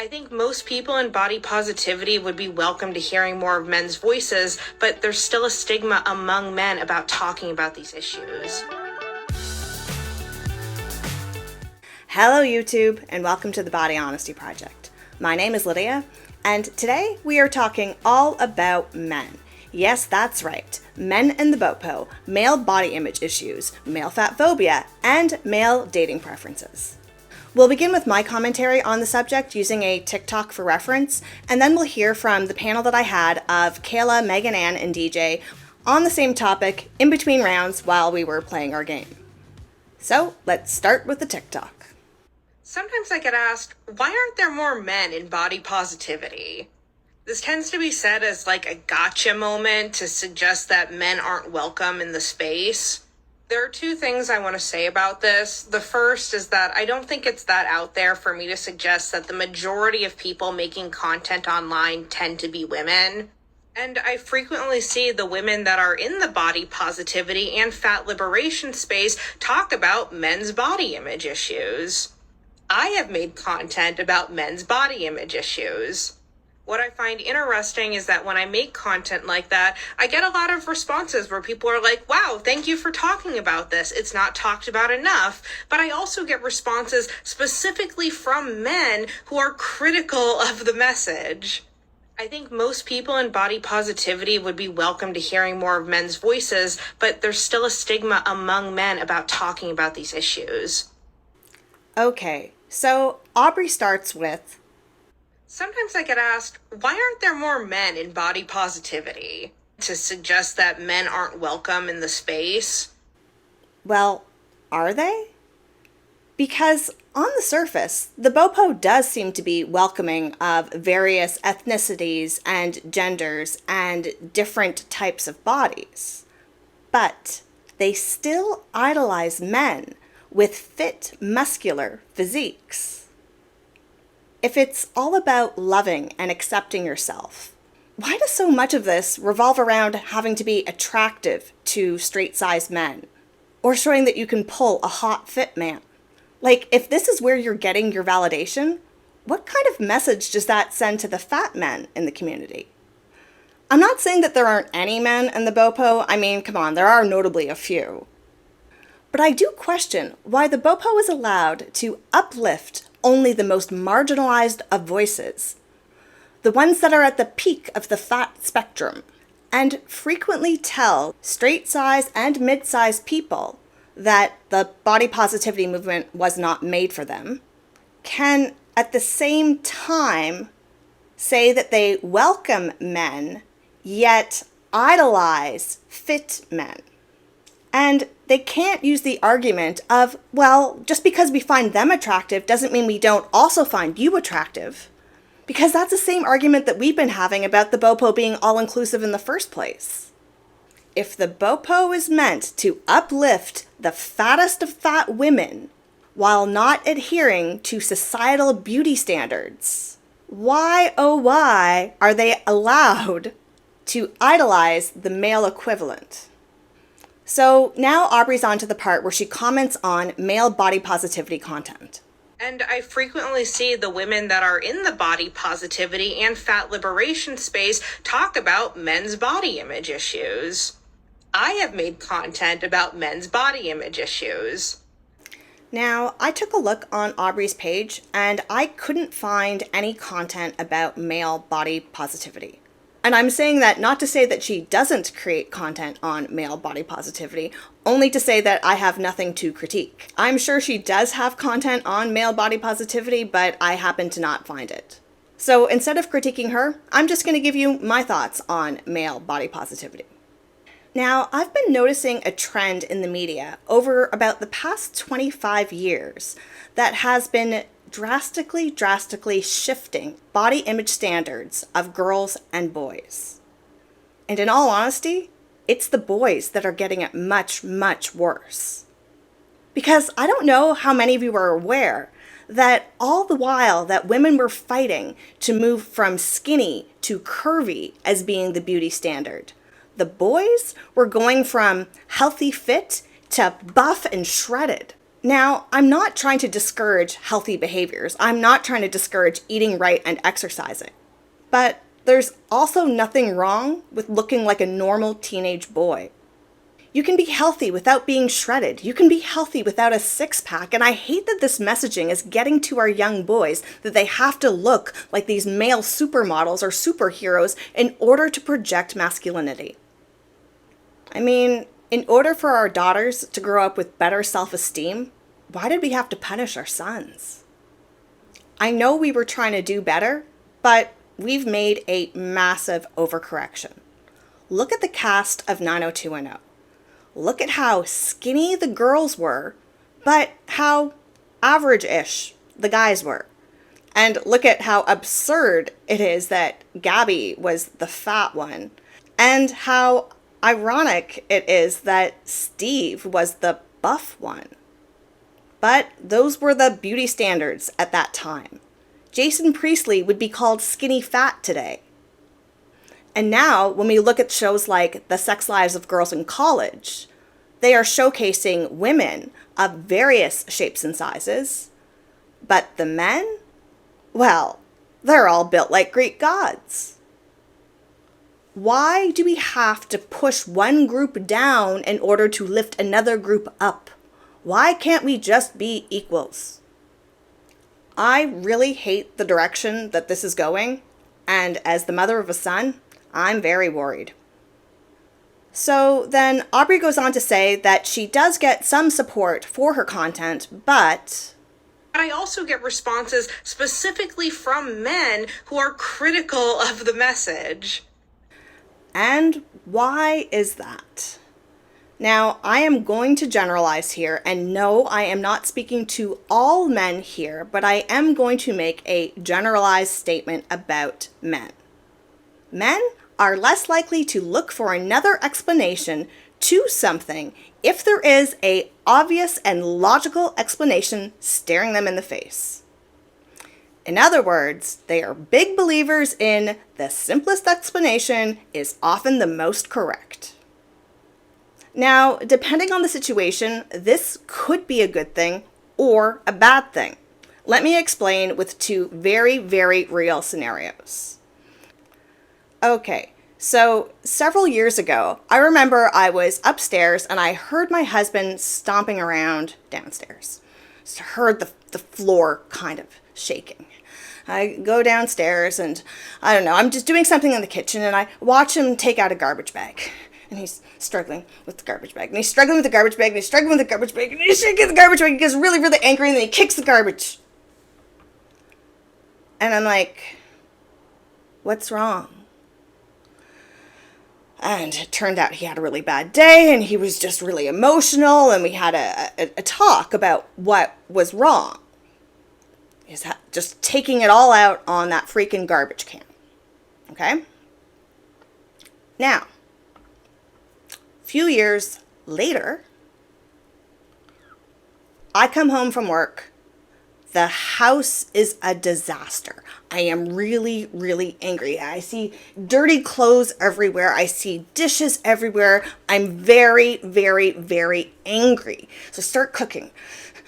I think most people in body positivity would be welcome to hearing more of men's voices, but there's still a stigma among men about talking about these issues. Hello YouTube, and welcome to the Body Honesty Project. My name is Lydia, and today we are talking all about men. Yes, that's right. Men and the BoPo, male body image issues, male fat phobia, and male dating preferences. We'll begin with my commentary on the subject using a TikTok for reference, and then we'll hear from the panel that I had of Kayla, Megan Ann, and DJ on the same topic in between rounds while we were playing our game. So let's start with the TikTok. Sometimes I get asked, why aren't there more men in body positivity? This tends to be said as like a gotcha moment to suggest that men aren't welcome in the space. There are two things I want to say about this. The first is that I don't think it's that out there for me to suggest that the majority of people making content online tend to be women. And I frequently see the women that are in the body positivity and fat liberation space talk about men's body image issues. I have made content about men's body image issues. What I find interesting is that when I make content like that, I get a lot of responses where people are like, wow, thank you for talking about this. It's not talked about enough. But I also get responses specifically from men who are critical of the message. I think most people in body positivity would be welcome to hearing more of men's voices, but there's still a stigma among men about talking about these issues. Okay, so Aubrey starts with, sometimes I get asked, why aren't there more men in body positivity? To suggest that men aren't welcome in the space. well, are they? Because on the surface, the BoPo does seem to be welcoming of various ethnicities and genders and different types of bodies. But they still idolize men with fit, muscular physiques. If it's all about loving and accepting yourself, why does so much of this revolve around having to be attractive to straight-sized men? Or showing that you can pull a hot, fit man? Like, if this is where you're getting your validation, what kind of message does that send to the fat men in the community? I'm not saying that there aren't any men in the BoPo. I mean, come on, there are notably a few. But I do question why the BoPo is allowed to uplift only the most marginalized of voices, the ones that are at the peak of the fat spectrum, and frequently tell straight-size and mid-size people that the body positivity movement was not made for them, can at the same time say that they welcome men, yet idolize fit men. And they can't use the argument of, well, just because we find them attractive doesn't mean we don't also find you attractive. Because that's the same argument that we've been having about the BoPo being all-inclusive in the first place. If the BoPo is meant to uplift the fattest of fat women while not adhering to societal beauty standards, why, oh why, are they allowed to idolize the male equivalent? So now Aubrey's on to the part where she comments on male body positivity content. And I frequently see the women that are in the body positivity and fat liberation space talk about men's body image issues. I have made content about men's body image issues. Now, I took a look on Aubrey's page and I couldn't find any content about male body positivity. And I'm saying that not to say that she doesn't create content on male body positivity, only to say that I have nothing to critique. I'm sure she does have content on male body positivity, but I happen to not find it. So instead of critiquing her, I'm just going to give you my thoughts on male body positivity. Now, I've been noticing a trend in the media over about the past 25 years that has been drastically shifting body image standards of girls and boys. And in all honesty, it's the boys that are getting it much worse. Because I don't know how many of you are aware that all the while that women were fighting to move from skinny to curvy as being the beauty standard, the boys were going from healthy fit to buff and shredded. Now, I'm not trying to discourage healthy behaviors. I'm not trying to discourage eating right and exercising. But there's also nothing wrong with looking like a normal teenage boy. You can be healthy without being shredded. You can be healthy without a six-pack. And I hate that this messaging is getting to our young boys that they have to look like these male supermodels or superheroes in order to project masculinity. I mean, in order for our daughters to grow up with better self-esteem, why did we have to punish our sons? I know we were trying to do better, but we've made a massive overcorrection. Look at the cast of 90210. Look at how skinny the girls were, but how average-ish the guys were. And look at how absurd it is that Gabby was the fat one, and how ironic it is that Steve was the buff one. But those were the beauty standards at that time. Jason Priestley would be called skinny fat today. And now, when we look at shows like The Sex Lives of Girls in College, they are showcasing women of various shapes and sizes. But the men? Well, they're all built like Greek gods. Why do we have to push one group down in order to lift another group up? Why can't we just be equals? I really hate the direction that this is going, and as the mother of a son, I'm very worried. So then Aubrey goes on to say that she does get some support for her content, but I also get responses specifically from men who are critical of the message. And why is that? Now, I am going to generalize here, and no, I am not speaking to all men here, but I am going to make a generalized statement about men. Men are less likely to look for another explanation to something if there is an obvious and logical explanation staring them in the face. In other words, they are big believers in the simplest explanation is often the most correct. Now, depending on the situation, this could be a good thing or a bad thing. Let me explain with two very, very real scenarios. Okay, so several years ago, I remember I was upstairs and I heard my husband stomping around downstairs. Just heard the floor kind of shaking. I go downstairs and I don't know, I'm just doing something in the kitchen and I watch him take out a garbage bag. And he's struggling with the garbage bag. And he's struggling with the garbage bag. And he's struggling with the garbage bag. And he's shaking the garbage bag. He gets really, really angry. And then he kicks the garbage. And I'm like, what's wrong? And it turned out he had a really bad day. And he was just really emotional. And we had a talk about what was wrong. He's just taking it all out on that freaking garbage can. Okay? Now, few years later, I come home from work. The house is a disaster. I am really, really angry. I see dirty clothes everywhere. I see dishes everywhere. I'm very, very, very angry. So I start cooking.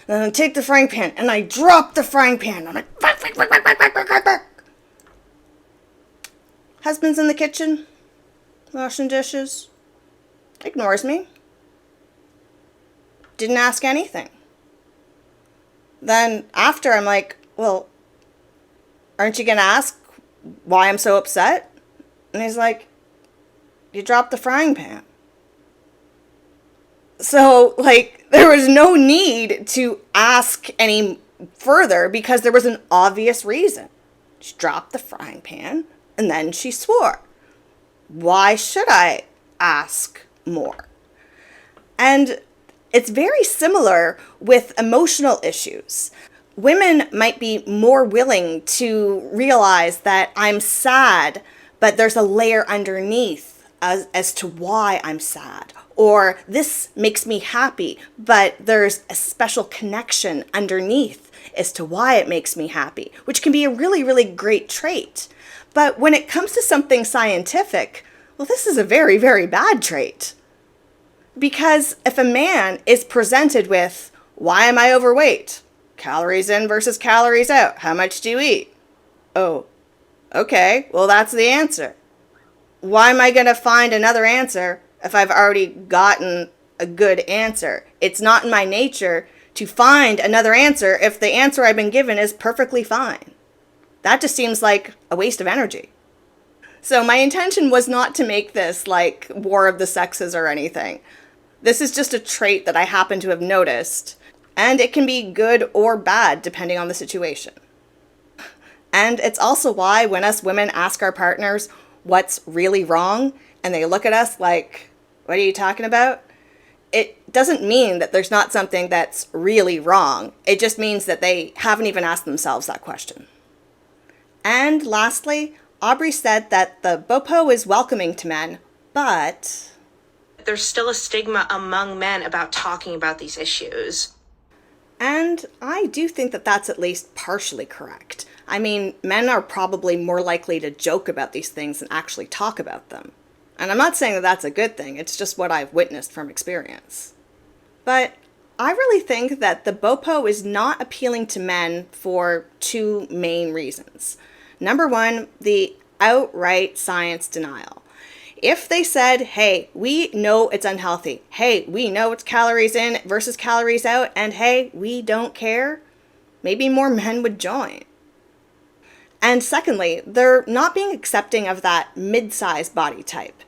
Then I take the frying pan and I drop the frying pan. I'm like, fuck. Husband's in the kitchen, washing dishes. Ignores me. Didn't ask anything. Then after I'm like, well, aren't you going to ask why I'm so upset? And he's like, you dropped the frying pan. So, like, there was no need to ask any further because there was an obvious reason. She dropped the frying pan and then she swore. Why should I ask more? And it's very similar with emotional issues. Women might be more willing to realize that I'm sad, but there's a layer underneath as to why I'm sad. Or this makes me happy, but there's a special connection underneath as to why it makes me happy, which can be a really, really great trait. But when it comes to something scientific, well, this is a very, very bad trait. Because if a man is presented with, Why am I overweight? Calories in versus calories out. How much do you eat? Oh, okay, well, that's the answer. Why am I going to find another answer if I've already gotten a good answer? It's not in my nature to find another answer if the answer I've been given is perfectly fine. That just seems like a waste of energy. So, my intention was not to make this like War of the Sexes or anything. This is just a trait that I happen to have noticed, and it can be good or bad depending on the situation. And it's also why when us women ask our partners what's really wrong, and they look at us like, what are you talking about? It doesn't mean that there's not something that's really wrong. It just means that they haven't even asked themselves that question. And lastly, Aubrey said that the BoPo is welcoming to men, but There's still a stigma among men about talking about these issues. and I do think that that's at least partially correct. I mean, men are probably more likely to joke about these things than actually talk about them. And I'm not saying that that's a good thing, it's just what I've witnessed from experience. But I really think that the BoPo is not appealing to men for two main reasons. Number one, the outright science denial. If they said, hey, we know it's unhealthy, hey, we know it's calories in versus calories out, and hey, we don't care, maybe more men would join. And secondly, they're not being accepting of that mid-sized body type.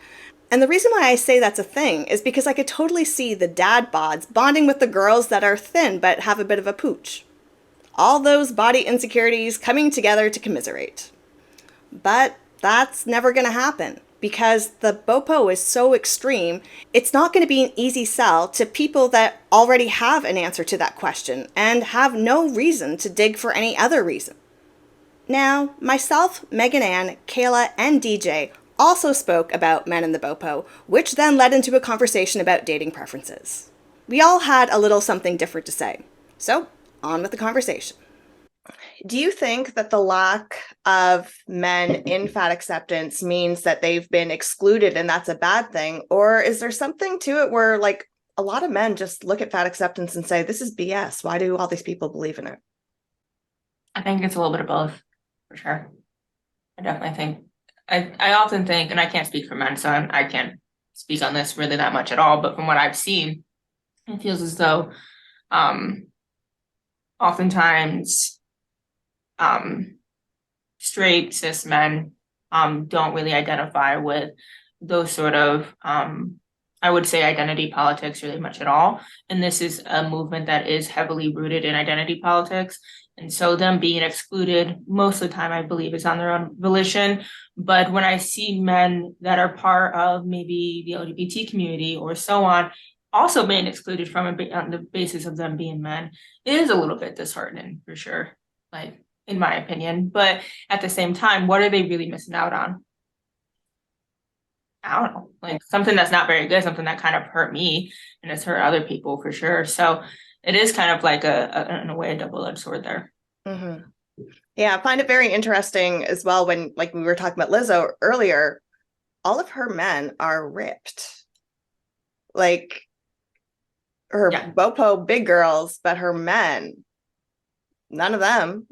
And the reason why I say that's a thing is because I could totally see the dad bods bonding with the girls that are thin but have a bit of a pooch. All those body insecurities coming together to commiserate. But that's never going to happen because the BoPo is so extreme, it's not going to be an easy sell to people that already have an answer to that question and have no reason to dig for any other reason. Now, myself, Megan Ann, Kayla, and DJ also spoke about men in the BoPo, which then led into a conversation about dating preferences. We all had a little something different to say. So, on with the conversation. Do you think that the lack of men in fat acceptance means that they've been excluded and that's a bad thing? Or is there something to it where, like, a lot of men just look at fat acceptance and say, this is BS. Why do all these people believe in it? I think it's a little bit of both, for sure. I definitely think. I often think, and I can't speak for men, so I can't speak on this really that much at all. But from what I've seen, it feels as though, oftentimes, straight cis men, don't really identify with those sort of, I would say, identity politics really much at all. And this is a movement that is heavily rooted in identity politics. And so them being excluded most of the time, I believe, is on their own volition. But when I see men that are part of maybe the LGBT community or so on, also being excluded from on the basis of them being men, it is a little bit disheartening for sure, like in my opinion. But at the same time, what are they really missing out on? I don't know, like something that's not very good, something that kind of hurt me and it's hurt other people for sure. So it is kind of like in a way, a double-edged sword there. Mm-hmm. Yeah, I find it very interesting as well when, like, we were talking about Lizzo earlier, all of her men are ripped. Like, her BoPo big girls, but her men, none of them,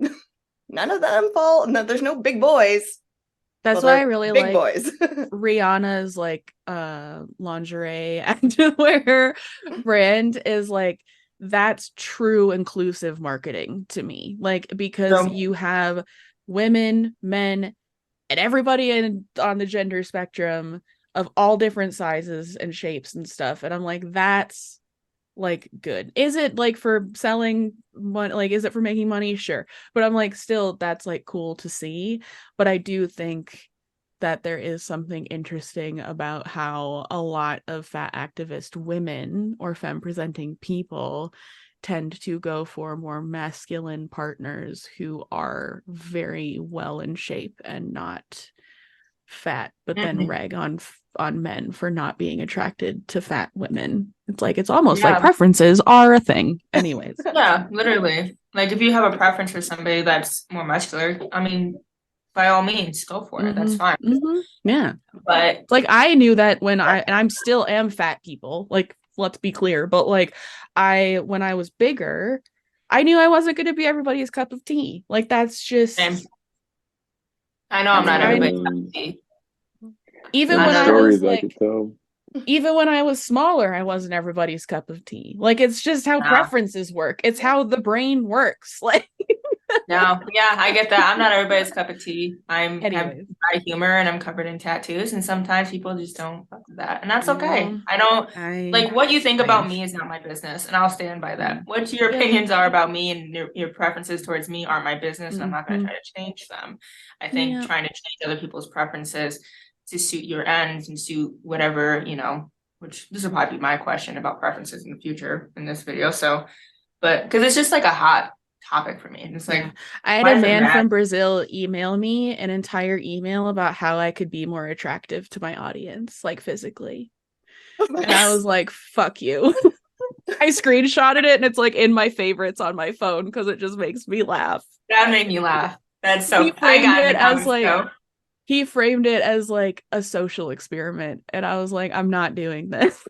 none of them fall. No, there's no big boys. That's why I really big like boys. Rihanna's like lingerie activewear brand is like that's true inclusive marketing to me. Like because you have women, men, and everybody on the gender spectrum of all different sizes and shapes and stuff. And I'm like, that's like good. Is it like for selling money? Like, is it for making money? Sure. But I'm like, still, that's like cool to see. But I do think that there is something interesting about how a lot of fat activist women or femme presenting people tend to go for more masculine partners who are very well in shape and not fat, but then rag on men for not being attracted to fat women. It's like it's almost like preferences are a thing anyways. Yeah, literally. Like if you have a preference for somebody that's more muscular, I mean, by all means go for it. That's fine. Yeah, but like I knew that when I'm still am fat people, like let's be clear. But like when I was bigger, I knew I wasn't going to be everybody's cup of tea. Like that's just Same. I know I'm not everybody's cup of tea. even Not when I everybody. was stories I like could tell. even when I was smaller, I wasn't everybody's cup of tea. Like it's just how No. preferences work. It's how the brain works. Like No, yeah, I get that. I'm not everybody's cup of tea. Have anyways. dry humor and I'm covered in tattoos, and sometimes people just don't fuck with that, and that's okay. Well, I don't like what you think about Same. me is not my business, and I'll stand by that. What your Yeah. opinions are about me and your preferences towards me aren't my business, and I'm not going to Mhm. try to change them. I think Yeah. trying to change other people's preferences to suit your ends and suit whatever, you know, which this will probably be my question about preferences in the future in this video. So, but because it's just like a hot topic for me. And it's like, Yeah. I had why a does it man matter? from Brazil email me an entire email about how I could be more attractive to my audience, like physically. And I was like, fuck you. I screenshotted it and it's like in my favorites on my phone because it just makes me laugh. That made me laugh. That's so He I framed got in it the as comments like though. he framed it as like a social experiment. And I was like, I'm not doing this.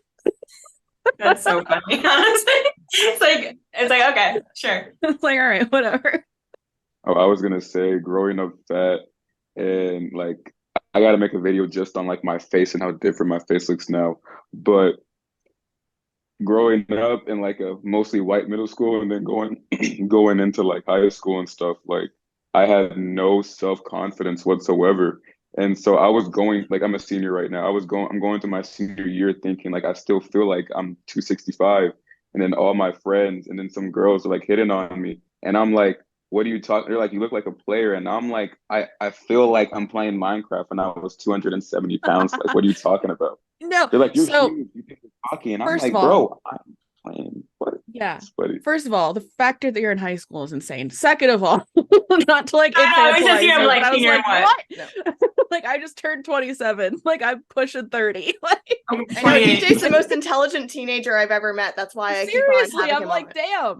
That's so funny, honestly. It's like, okay, sure. It's like, all right, whatever. Oh, I was gonna say, growing up fat, and like I gotta make a video just on like my face and how different my face looks now. But growing up in like a mostly white middle school and then going into like high school and stuff, like I had no self-confidence whatsoever. And so I was going like I'm a senior right now. I'm going to my senior year thinking like I still feel like I'm 265. And then all my friends and then some girls are like hitting on me. And I'm like, what are you talking? They're like, you look like a player. And I'm like, I feel like I'm playing Minecraft and I was 270 pounds. Like, what are you talking about? No, They're like, you're so huge. You think you're cocky. And I'm first of like, all, bro, I'm playing. What? yeah. Sweaty. First of all, the factor that you're in high school is insane. Second of all, not to like I was just infantilize here you, like but I was senior like, what? what? Like I just turned 27. Like I'm pushing 30. Like I'm I know 28. EJ's the most intelligent teenager I've ever met. That's why I keep on seriously, having I'm him like, on. damn.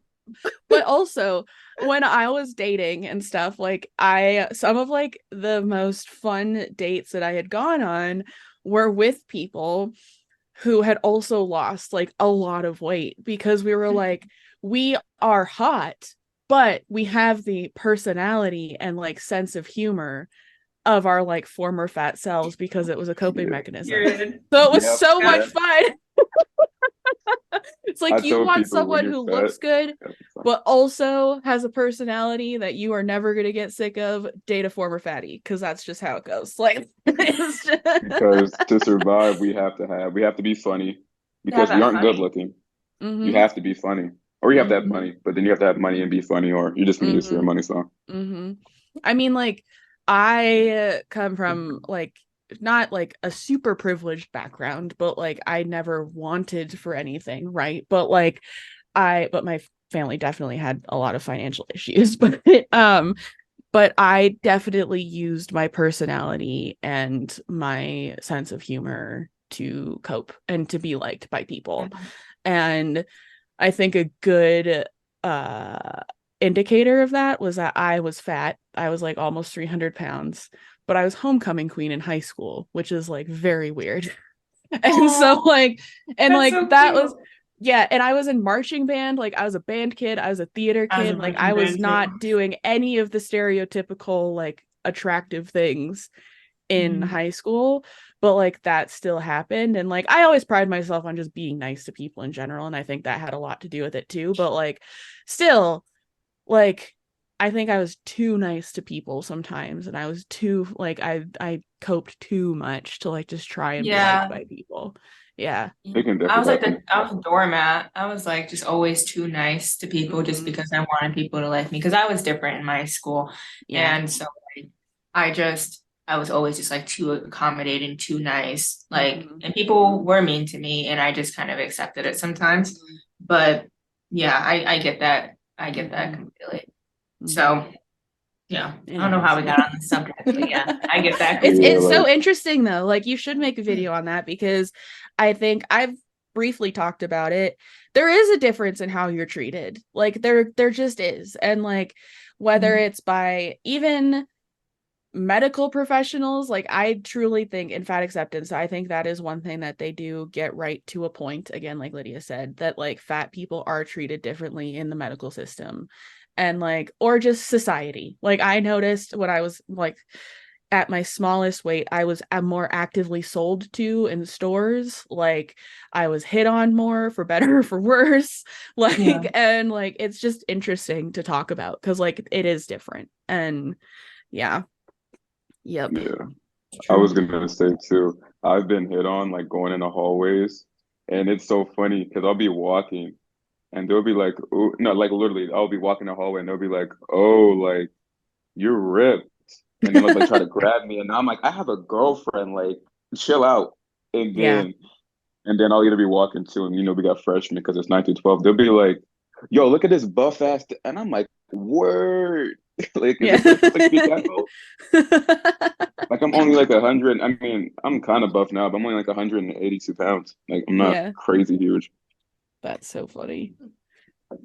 But also, when I was dating and stuff, like some of like the most fun dates that I had gone on were with people who had also lost like a lot of weight because we were like, we are hot, but we have the personality and like sense of humor of our like former fat selves because it was a coping Yeah. mechanism. Period. So it was Yep. so much Yeah. fun. It's I like you tell want people when someone you're who fat, looks good, that's fine. but also has a personality that you are never going to get sick of. Date a former fatty because that's just how it goes. Like, it's just... Because to survive, we have to be funny because we that aren't good funny. looking. Mhm. You have to be funny, or you have to have Mhm. money, but then you have to have money and be funny, or you're just gonna use your money. So I mean, like, I come from like not like a super privileged background, but like I never wanted for anything, right? But like but my family definitely had a lot of financial issues, but I definitely used my personality and my sense of humor to cope and to be liked by people. And I think a good indicator of that was that I was fat. I was like almost 300 pounds, but I was homecoming queen in high school, which is like very weird. And so like, and That's like so that cute. was, yeah. And I was in marching band. Like I was a band kid. I was a theater I was a kid. Like marching I was band not too. doing any of the stereotypical like attractive things in high school, but like that still happened. And like I always pride myself on just being nice to people in general, and I think that had a lot to do with it too. But like still, like I think I was too nice to people sometimes, and I was too like I coped too much to like just try and be liked Yeah. by people. Yeah. it can I was definitely like happen. I was a doormat. I was like just always too nice to people just because I wanted people to like me because I was different in my school. Yeah. And so like, I was always just like too accommodating, too nice. Like and people were mean to me and I just kind of accepted it sometimes. But yeah, I get that. I get that completely. So yeah, I don't know how we got on this subject, but yeah, I get that. It's Yeah, so like interesting though. Like you should make a video on that because I think I've briefly talked about it. There is a difference in how you're treated. Like there just is. And like whether it's by even medical professionals, like I truly think in fat acceptance, I think that is one thing that they do get right to a point, again, like Lydia said, that like fat people are treated differently in the medical system, and like, or just society. Like I noticed when I was like at my smallest weight, I was more actively sold to in stores. Like I was hit on more, for better or for worse. Like, Yeah. and like it's just interesting to talk about because like it is different. And yeah. Yep. Yeah. I was gonna say too, I've been hit on like going in the hallways, and it's so funny because I'll be walking and they'll be like, "Ooh," no, like literally, I'll be walking the hallway and they'll be like, "Oh, like you're ripped," and then they'll like try to grab me, and I'm like, "I have a girlfriend, like chill out." And Yeah. then I'll either be walking too, and we got freshmen because it's 9 through 12. They'll be like, "Yo, look at this buff ass," and I'm like, "Word." Like, is Yeah. this what it feels like to be catcalled? Like I'm only like 100. I mean, I'm kind of buff now, but I'm only like 182 pounds. Like I'm not Yeah. crazy huge. That's so funny.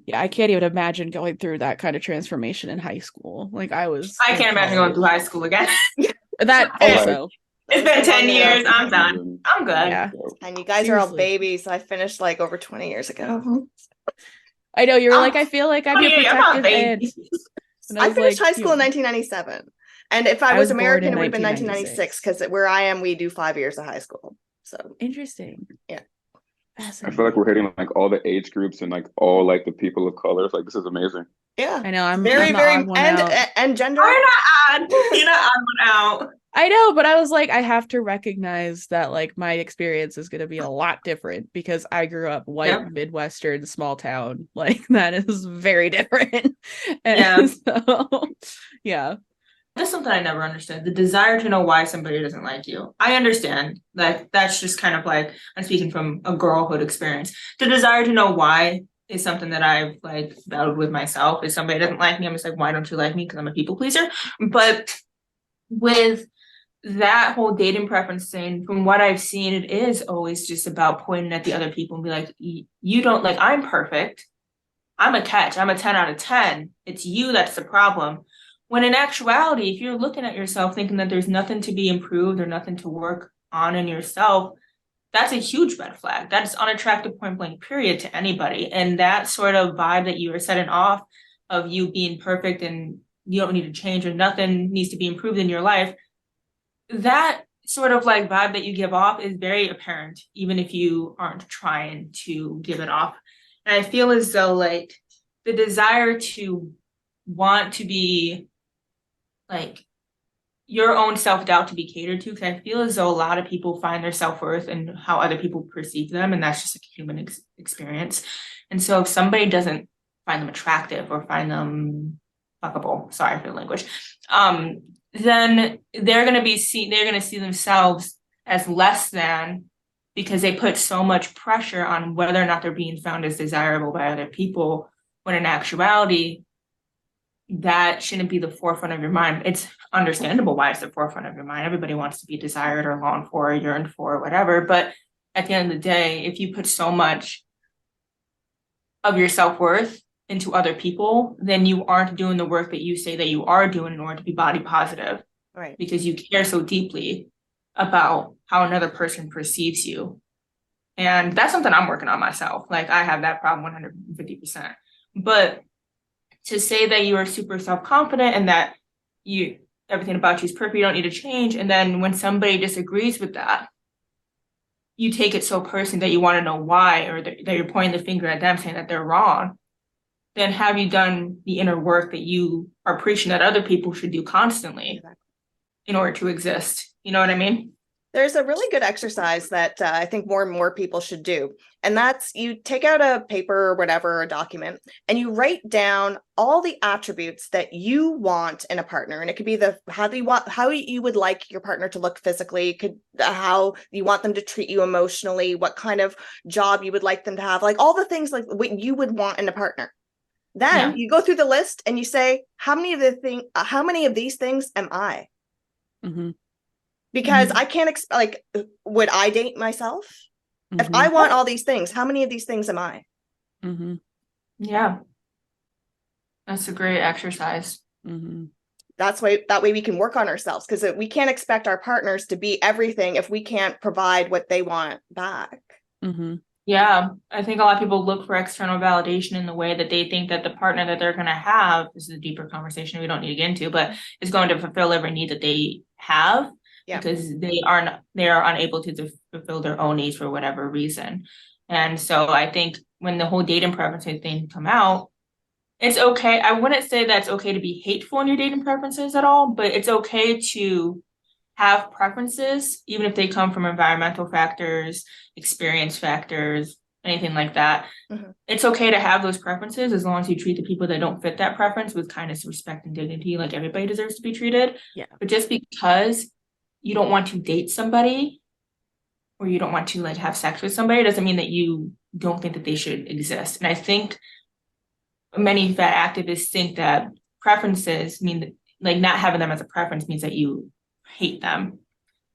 Yeah, I can't even imagine going through that kind of transformation in high school. Like I was I in can't imagine going through college. high school again. That Oh, like, also. It's been 10 years. I'm done. I'm good. Yeah. And you guys are all Seriously. babies. I finished like over 20 years ago. I know you were I'm like, I feel like I'm your 28, I'm not a protective aunt. baby. And I was finished like, high school in 1997. And if I I was was born American, in it would have been 1996 1996. because where I am, we do 5 years of high school. So Interesting. Yeah. I feel like we're hitting like all the age groups and like all like the people of color. It's like this is amazing. yeah, I know I'm very, the very odd one out. and gender. You're not odd. You're not odd one out. I know, but I was like, I have to recognize that like my experience is going to be a lot different because I grew up white, Yep. Midwestern, small town. Like that is very different. And Yeah. so, yeah. That's something I never understood. The desire to know why somebody doesn't like you. I understand that that's just kind of like, I'm speaking from a girlhood experience. The desire to know why is something that I've like battled with myself. If somebody doesn't like me, I'm just like, why don't you like me? Because I'm a people pleaser. But with that whole dating preference thing, from what I've seen, it is always just about pointing at the other people and be like, you don't like, I'm perfect. I'm a catch. I'm a 10 out of 10. It's you that's the problem. When in actuality, if you're looking at yourself thinking that there's nothing to be improved or nothing to work on in yourself, that's a huge red flag. That's unattractive point blank period to anybody. And that sort of vibe that you are setting off of you being perfect and you don't need to change or nothing needs to be improved in your life, that sort of like vibe that you give off is very apparent, even if you aren't trying to give it off. And I feel as though like the desire to want to be like your own self-doubt to be catered to, because I feel as though a lot of people find their self-worth and how other people perceive them, and that's just a human experience. And so if somebody doesn't find them attractive or find them fuckable, sorry for the language, then they're gonna see themselves as less than because they put so much pressure on whether or not they're being found as desirable by other people, when in actuality that shouldn't be the forefront of your mind. It's understandable why it's the forefront of your mind. Everybody wants to be desired or longed for or yearned for or whatever. But at the end of the day, if you put so much of your self-worth into other people, then you aren't doing the work that you say that you are doing in order to be body positive. Right. Because you care so deeply about how another person perceives you. And that's something I'm working on myself. Like I have that problem 150%. But to say that you are super self-confident and that everything about you is perfect, you don't need to change. And then when somebody disagrees with that, you take it so personally that you want to know why, or that you're pointing the finger at them saying that they're wrong. Then have you done the inner work that you are preaching that other people should do constantly in order to exist? You know what I mean? There's a really good exercise that I think more and more people should do. And that's you take out a paper or whatever, a document, and you write down all the attributes that you want in a partner. And it could be how you would like your partner to look physically, how you want them to treat you emotionally, what kind of job you would like them to have, like all the things like what you would want in a partner. Then you go through the list and you say, how many of these things am I? Mm-hmm. Because I can't would I date myself? Mm-hmm. If I want all these things, how many of these things am I? Mm-hmm. Yeah. That's a great exercise. Mm-hmm. that way we can work on ourselves, because we can't expect our partners to be everything if we can't provide what they want back. Mm-hmm. Yeah, I think a lot of people look for external validation in the way that they think that the partner that they're going to have, this is a deeper conversation we don't need to get into, but is going to fulfill every need that they have, because they are unable to fulfill their own needs for whatever reason. And so I think when the whole dating preferences thing come out, it's okay. I wouldn't say that's okay to be hateful in your dating preferences at all, but it's okay to have preferences, even if they come from environmental factors, experience factors, anything like that. Mm-hmm. It's okay to have those preferences as long as you treat the people that don't fit that preference with kindness, respect, and dignity, like everybody deserves to be treated. Yeah. But just because you don't want to date somebody or you don't want to like have sex with somebody doesn't mean that you don't think that they should exist. And I think many fat activists think that preferences mean that, like, not having them as a preference means that you hate them.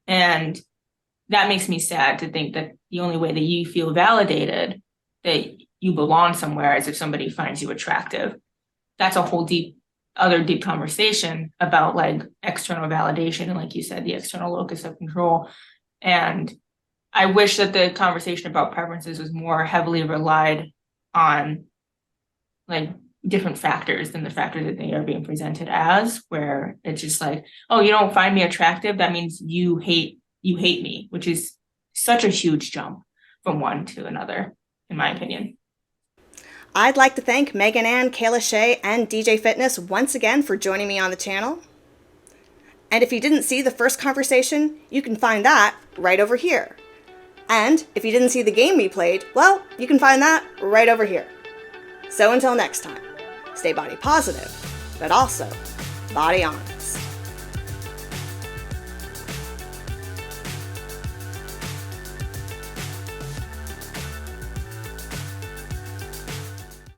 And that makes me sad to think that the only way that you feel validated that you belong somewhere is if somebody finds you attractive. That's a whole other deep conversation about like external validation and, like you said, the external locus of control. And I wish that the conversation about preferences was more heavily relied on like different factors than the factors that they are being presented as, where it's just like, oh, you don't find me attractive, that means you hate me, which is such a huge jump from one to another, in my opinion. I'd like to thank Megan Ann, Kayla Shea, and DJ Fitness once again for joining me on the channel. And if you didn't see the first conversation, you can find that right over here. And if you didn't see the game we played, well, you can find that right over here. So until next time, stay body positive, but also body on.